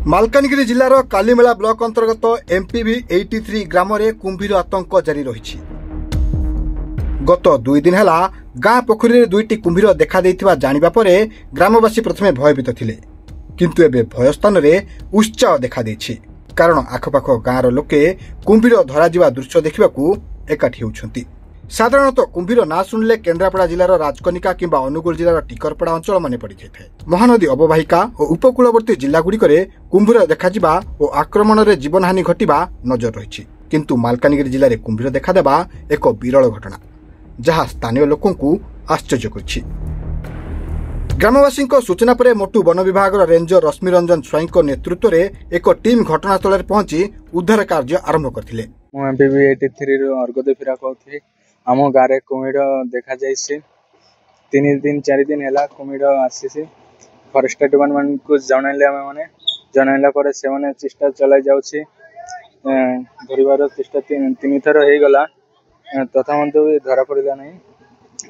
Malkangiri जिलार Kalimela block अंतर्गत MPV 83 ग्राम रे कुंभीर आतंक जारी रही। गत 2 दिन है गाँ पोखरी में 2टी कुंभीर देखा जानिबा परे ग्रामवासी प्रथमे भयभीत थिले, किंतु एबे भय स्थान रे उत्साह देखा देछि। कारण आखपाख गाँवर लोके कुंभीर धरा जिबा दृश्य देखिबाकू एकाठी होउछंती। साधारणतः कुंभीर ना शुणिले केन्द्रापड़ा जिलार राजकनिका किंबा अनुगुल जिलार टिकरपड़ा अंचल मन पड़ जाए। महानदी अववाहिका और उपकूलवर्ती जिलागुड़िक कुंभीर देखा और आक्रमण में जीवनहानि घटवा नजर रही, किंतु मालकानगिरी जिले में कुंभीर देखादेवा एक विरल घटना जहां स्थानीय लोकंकु आश्चर्य करिछि। ग्रामवासी सूचना पर मोटू वन विभाग रेंजर रश्मि रंजन स्वाई नेतृत्व में एक टीम घटनास्थल पहुंची उद्धार कार्य आरंभ करथिले। आम गाँव में कुमिर देखा जाइए 3 दिन 4 दिन है कुमिर आसी फरेस्ट डिपार्टमेंट को जनइला पर से चेष्टा चलाई जाऊँगी धरबार चेष्टा 3 थर हो गला तथा भी धरा पड़ा ना।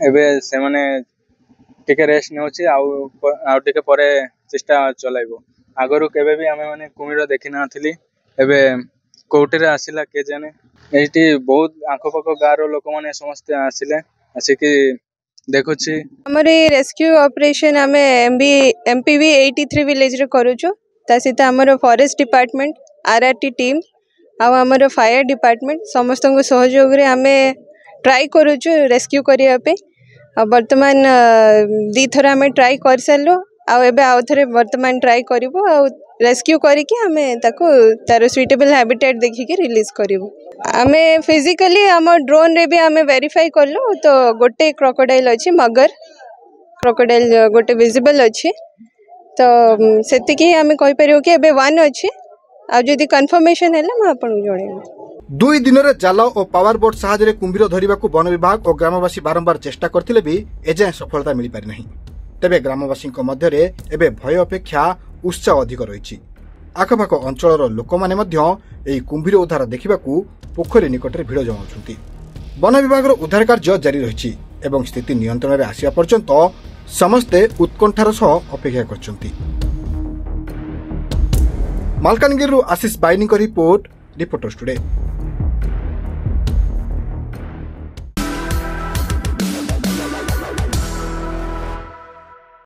एवं से रेस्ट ने पर चेष्टा चलाइब आगरू केवे भी आम मैंने कुमिर देखी ना एवं कोर्टे आसला किए जाने ये बहुत आखपाख गाँव लोक मैंने समस्ते आसिले आसिकी देखुची। हमर रेस्क्यू ऑपरेशन आम एमपीवी 83 विलेज रे करूछु। ता सहित हमर फॉरेस्ट डिपार्टमेंट आरआरटी टीम आमर फायर डिपार्टमेंट समस्त सहयोग रे आम ट्राई करूछु रेस्क्यू करिया पे। वर्तमान 2 थर आम ट्राई कर सारू आउ थे वर्तमान ट्राई करिवो आ रेस्क्यू करके आम तार सुइटेबल हैबिटेट देखिके रिलीज करिवो। आमे फिजिकली आम ड्रोन रे भी आमे वेरीफाई करलु तो गोटे क्रोकोडाइल अच्छी मगर क्रोकोडाइल गोटे विजिबल अच्छी तो सेतिकी आमे कहि परियो कि एबे 1 अच्छी आ जदी कंफर्मेशन हैला म आपन जणेबो। 2 दिन रे जाल और पावर बोट सहायता कुंभीर धरिबाकू वन विभाग और ग्रामवासी बारंबार चेष्टा करथिले भी एजाय सफलता मिल पारि नहीं। तेबे ग्रामवासी मध्य एबे भय अपेक्षा उत्साह अधिक रही। आखपाख अंचल लोक मैंने कुंभीर उद्धार देखा पोखरी निकट में भिड़ जमाउछंती। वन विभाग उद्धार कार्य जारी रही एवं स्थिति नियंत्रण में आसिया पर्यंत समस्ते उत्कंठार सह अपेक्षा करछंती। मालकानगिरी आशीष बाइनी रिपोर्ट रिपोर्टर्स टुडे।